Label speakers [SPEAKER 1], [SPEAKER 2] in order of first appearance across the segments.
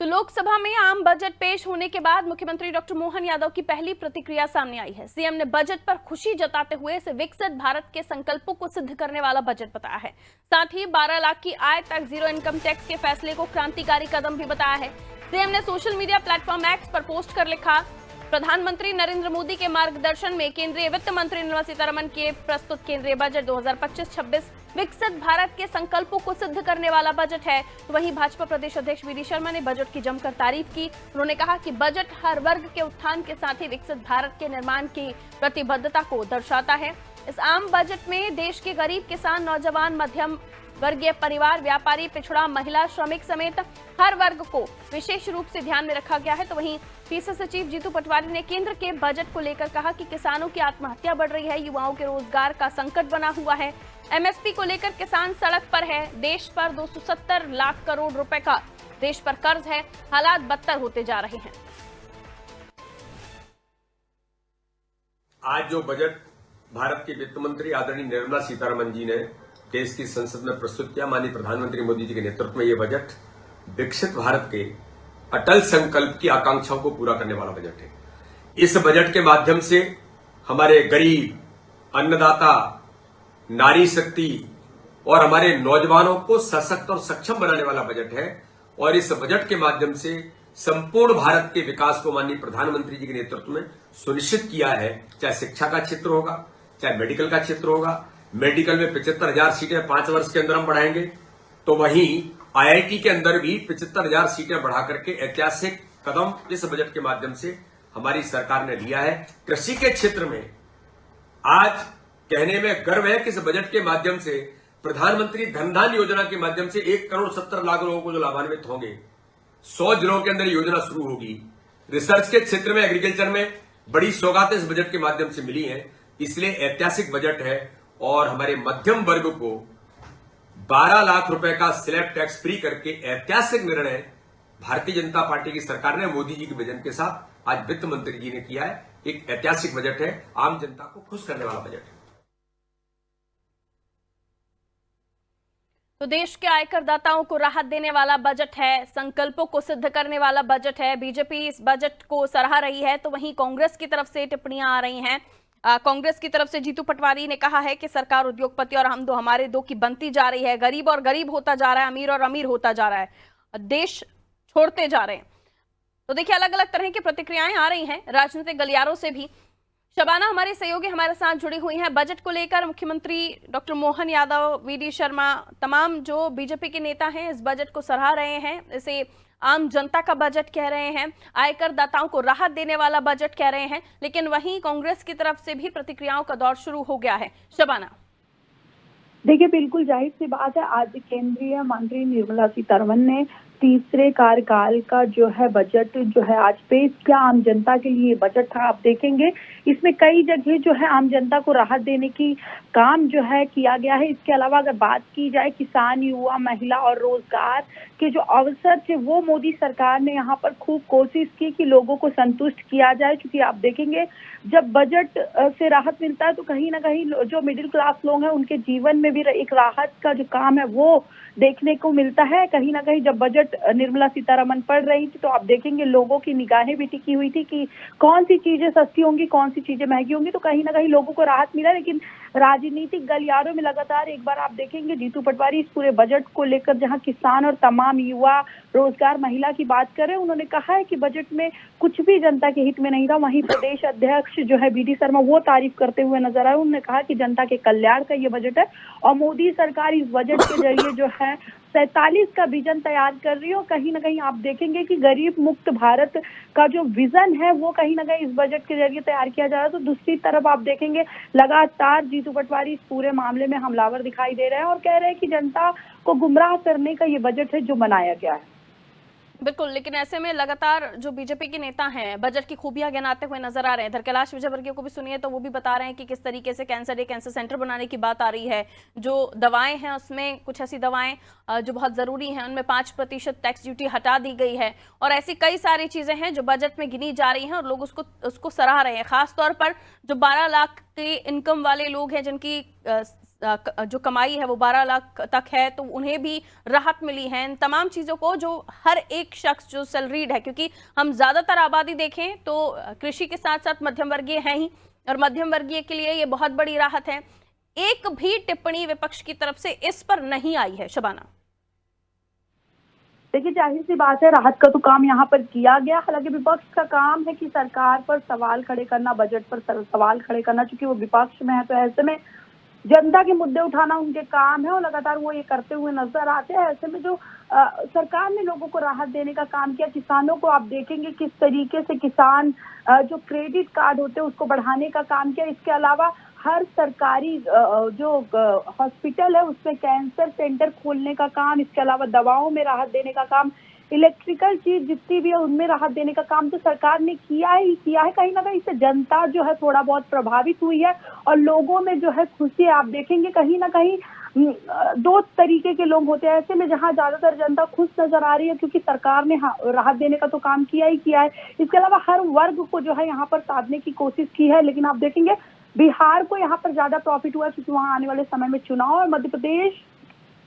[SPEAKER 1] तो लोकसभा में आम बजट पेश होने के बाद मुख्यमंत्री डॉक्टर मोहन यादव की पहली प्रतिक्रिया सामने आई है। सीएम ने बजट पर खुशी जताते हुए इसे विकसित भारत के संकल्पों को सिद्ध करने वाला बजट बताया है। साथ ही 12 लाख की आय तक जीरो इनकम टैक्स के फैसले को क्रांतिकारी कदम भी बताया है। सीएम ने सोशल मीडिया प्लेटफॉर्म एक्स पर पोस्ट कर लिखा, प्रधानमंत्री नरेंद्र मोदी के मार्गदर्शन में केंद्रीय वित्त मंत्री निर्मला सीतारमण के प्रस्तुत केंद्रीय बजट 2025-26 विकसित भारत के संकल्पों को सिद्ध करने वाला बजट है। तो वहीं भाजपा प्रदेश अध्यक्ष वी डी शर्मा ने बजट की जमकर तारीफ की। उन्होंने कहा कि बजट हर वर्ग के उत्थान के साथ ही विकसित भारत के निर्माण की प्रतिबद्धता को दर्शाता है। इस आम बजट में देश के गरीब, किसान, नौजवान, मध्यम वर्गीय परिवार, व्यापारी, पिछड़ा, महिला, श्रमिक समेत हर वर्ग को विशेष रूप से ध्यान में रखा गया है। तो वहीं पीसीसी सचिव जीतू पटवारी ने केंद्र के बजट को लेकर कहा कि किसानों की आत्महत्या बढ़ रही है, युवाओं के रोजगार का संकट बना हुआ है, एमएसपी को लेकर किसान सड़क पर है, देश पर 270 लाख करोड़ रुपए का देश पर कर्ज है, हालात बदतर होते जा रहे हैं।
[SPEAKER 2] आज जो बजट भारत के वित्त मंत्री आदरणीय निर्मला सीतारमण जी ने देश की संसद में प्रस्तुत किया, माननीय प्रधानमंत्री मोदी जी के नेतृत्व में यह बजट विकसित भारत के अटल संकल्प की आकांक्षाओं को पूरा करने वाला बजट है। इस बजट के माध्यम से हमारे गरीब, अन्नदाता, नारी शक्ति और हमारे नौजवानों को सशक्त और सक्षम बनाने वाला बजट है। और इस बजट के माध्यम से संपूर्ण भारत के विकास को माननीय प्रधानमंत्री जी के नेतृत्व में सुनिश्चित किया है। चाहे शिक्षा का क्षेत्र होगा, चाहे मेडिकल का क्षेत्र होगा। मेडिकल में 75,000 सीटें 5 वर्ष के अंदर हम बढ़ाएंगे, तो वहीं आईआईटी के अंदर भी 75,000 सीटें बढ़ा करके ऐतिहासिक कदम इस बजट के माध्यम से हमारी सरकार ने लिया है। कृषि के क्षेत्र में आज कहने में गर्व है कि इस बजट के माध्यम से प्रधानमंत्री धन धान्य योजना के माध्यम से 1,70,00,000 लोगों को जो लाभान्वित होंगे, 100 जिलों के अंदर योजना शुरू होगी। रिसर्च के क्षेत्र में, एग्रीकल्चर में बड़ी सौगातें इस बजट के माध्यम से मिली हैं। इसलिए ऐतिहासिक बजट है और हमारे मध्यम वर्ग को 12 लाख रुपए का स्लैब टैक्स फ्री करके ऐतिहासिक निर्णय भारतीय जनता पार्टी की सरकार ने मोदी जी के विजन के साथ आज वित्त मंत्री जी ने किया है। एक ऐतिहासिक बजट है, आम जनता को खुश करने वाला बजट है।
[SPEAKER 1] तो देश के आयकर दाताओं को राहत देने वाला बजट है, संकल्पों को सिद्ध करने वाला बजट है। बीजेपी इस बजट को सराह रही है, तो वहीं कांग्रेस की तरफ से टिप्पणियां आ रही हैं। कांग्रेस की तरफ से जीतू पटवारी ने कहा है कि सरकार उद्योगपति और हम दो हमारे दो की बनती जा रही है, गरीब और गरीब होता जा रहा है, अमीर और अमीर होता जा रहा है, देश छोड़ते जा रहे हैं। तो देखिए, अलग अलग तरह की प्रतिक्रियाएं आ रही हैं राजनीतिक गलियारों से भी। शबाना हमारे सहयोगी हमारे साथ जुड़ी हुई हैं। बजट को लेकर मुख्यमंत्री doctor Mohan Yadav, V D Sharma, तमाम जो बीजेपी के नेता हैं इस बजट को सराह रहे हैं। इसे आम जनता का बजट कह रहे हैं, आयकर दाताओं को राहत देने वाला बजट कह रहे हैं। लेकिन वहीं कांग्रेस की तरफ से भी प्रतिक्रियाओं का दौर शुरू हो गया है। शबाना,
[SPEAKER 3] देखिए, बिल्कुल जाहिर सी बात है, आज केंद्रीय मंत्री निर्मला सीतारमण ने तीसरे कार्यकाल का जो है बजट जो है आज पेश किया। आम जनता के लिए बजट था। आप देखेंगे इसमें कई जगह जो है आम जनता को राहत देने की काम जो है किया गया है। इसके अलावा अगर बात की जाए किसान, युवा, महिला और रोजगार के जो अवसर थे, वो मोदी सरकार ने यहाँ पर खूब कोशिश की कि लोगों को संतुष्ट किया जाए। क्योंकि आप देखेंगे जब बजट से राहत मिलता है तो कहीं ना कहीं जो मिडिल क्लास लोग हैं उनके जीवन में भी एक राहत का जो काम है वो देखने को मिलता है। कहीं ना कहीं जब बजट निर्मला सीतारमण पढ़ रही थी तो आप देखेंगे लोगों की निगाहें भी टिकी हुई थी कि कौन सी चीजें सस्ती होंगी, कौन सी चीजें महंगी होंगी। तो कहीं ना कहीं लोगों को राहत मिला। लेकिन राजनीतिक गलियारों में लगातार एक बार आप देखेंगे जीतू पटवारी इस पूरे बजट को लेकर जहां किसान और तमाम युवा, रोजगार, महिला की बात करें, उन्होंने कहा है कि बजट में कुछ भी जनता के हित में नहीं था। वहीं प्रदेश अध्यक्ष जो है वी डी शर्मा वो तारीफ करते हुए नजर आए। उन्होंने कहा कि जनता के कल्याण का ये बजट है और मोदी सरकार इस बजट के जरिए जो है 47 का विजन तैयार कर रही है। और कहीं ना कहीं आप देखेंगे कि गरीब मुक्त भारत का जो विजन है वो कहीं ना कहीं इस बजट के जरिए तैयार किया जा रहा है। तो दूसरी तरफ आप देखेंगे लगातार जीतू पटवारी इस पूरे मामले में हमलावर दिखाई दे रहे हैं और कह रहे हैं कि जनता को गुमराह करने का ये बजट है जो बनाया गया है।
[SPEAKER 1] बिल्कुल, लेकिन ऐसे में लगातार जो बीजेपी के नेता हैं बजट की खूबियां गिनाते हुए नजर आ रहे हैं। इधर कैलाश विजयवर्गीय को भी सुनिए तो वो भी बता रहे हैं कि किस तरीके से कैंसर डे, कैंसर सेंटर बनाने की बात आ रही है। जो दवाएं हैं उसमें कुछ ऐसी दवाएं जो बहुत जरूरी हैं उनमें 5% टैक्स ड्यूटी हटा दी गई है और ऐसी कई सारी चीजें हैं जो बजट में गिनी जा रही हैं और लोग उसको सराह रहे हैं। खासतौर पर जो 12 लाख के इनकम वाले लोग हैं जिनकी जो कमाई है वो 12 लाख तक है, तो उन्हें भी राहत मिली है। इन तमाम चीज़ों को जो हर एक शख्स जो सैलरीड है, क्योंकि हम ज़्यादातर आबादी देखें तो कृषि के साथ साथ मध्यम वर्गीय हैं ही, और मध्यम वर्गीय के लिए ये बहुत बड़ी राहत है। एक भी टिप्पणी विपक्ष की तरफ से इस पर नहीं आई है। शबाना,
[SPEAKER 3] देखिए जाहिर सी बात है, राहत का तो काम यहाँ पर किया गया। हालांकि विपक्ष का काम है कि सरकार पर सवाल खड़े करना, बजट पर सवाल खड़े करना, चूंकि वो विपक्ष में है तो ऐसे में जनता के मुद्दे उठाना उनके काम है और लगातार वो ये करते हुए नजर आते हैं। ऐसे में जो सरकार ने लोगों को राहत देने का काम किया, किसानों को आप देखेंगे किस तरीके से किसान जो क्रेडिट कार्ड होते हैं उसको बढ़ाने का काम किया। इसके अलावा हर सरकारी जो हॉस्पिटल है उसमें कैंसर सेंटर खोलने का काम, इसके अलावा दवाओं में राहत देने का काम, इलेक्ट्रिकल चीज जितनी भी है उनमें राहत देने का काम तो सरकार ने किया ही किया है। कहीं ना कहीं इससे जनता जो है थोड़ा बहुत प्रभावित हुई है और लोगों में जो है खुशी आप देखेंगे कहीं ना कहीं दो तरीके के लोग होते हैं। ऐसे में जहां ज्यादातर जनता खुश नजर आ रही है क्योंकि सरकार ने राहत देने का तो काम किया ही किया है, इसके अलावा हर वर्ग को जो है यहाँ पर साधने की कोशिश की है। लेकिन आप देखेंगे बिहार को यहाँ पर ज्यादा प्रॉफिट हुआ क्योंकि वहां आने वाले समय में चुनाव और मध्य प्रदेश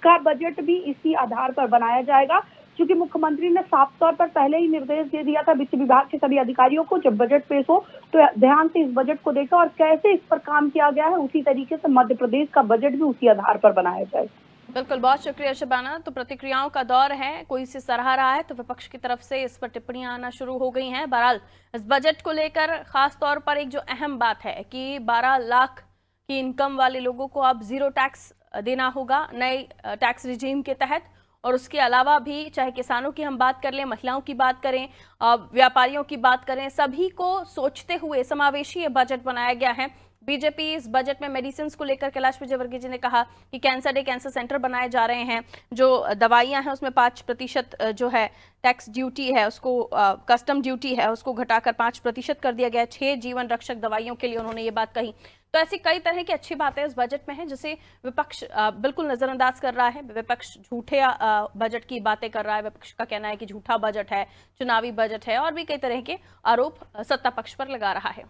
[SPEAKER 3] का बजट भी इसी आधार पर बनाया जाएगा, क्योंकि मुख्यमंत्री ने साफ तौर पर पहले ही निर्देश दे दिया था वित्त विभाग के सभी अधिकारियों को जब बजट पेश हो तो ध्यान से इस बजट को देखा और कैसे इस पर काम किया गया है, उसी तरीके से मध्य प्रदेश का बजट भी उसी आधार पर बनाया जाएगा।
[SPEAKER 1] बिल्कुल, बहुत शुक्रिया शबाना। तो प्रतिक्रियाओं का दौर है, कोई इसे सराह रहा है तो विपक्ष की तरफ से इस पर टिप्पणियां आना शुरू हो गई हैं। बहरहाल इस बजट को लेकर खास तौर पर एक जो अहम बात है कि 12 लाख की इनकम वाले लोगों को अब जीरो टैक्स देना होगा नए टैक्स रिजीम के तहत, और उसके अलावा भी चाहे किसानों की हम बात कर लें, महिलाओं की बात करें, व्यापारियों की बात करें, सभी को सोचते हुए समावेशी ये बजट बनाया गया है। बीजेपी इस बजट में मेडिसिन को लेकर कैलाश विजयवर्गीय जी ने कहा कि कैंसर सेंटर बनाए जा रहे हैं, जो दवाइयां हैं उसमें 5% जो है टैक्स ड्यूटी है उसको कस्टम ड्यूटी है उसको घटाकर 5% कर दिया गया है। 6 जीवन रक्षक दवाइयों के लिए उन्होंने ये बात कही। तो ऐसी कई तरह की अच्छी बातें इस बजट में हैं जिसे विपक्ष बिल्कुल नजरअंदाज कर रहा है। विपक्ष झूठे बजट की बातें कर रहा है। विपक्ष का कहना है कि झूठा बजट है, चुनावी बजट है, और भी कई तरह के आरोप सत्ता पक्ष पर लगा रहा है।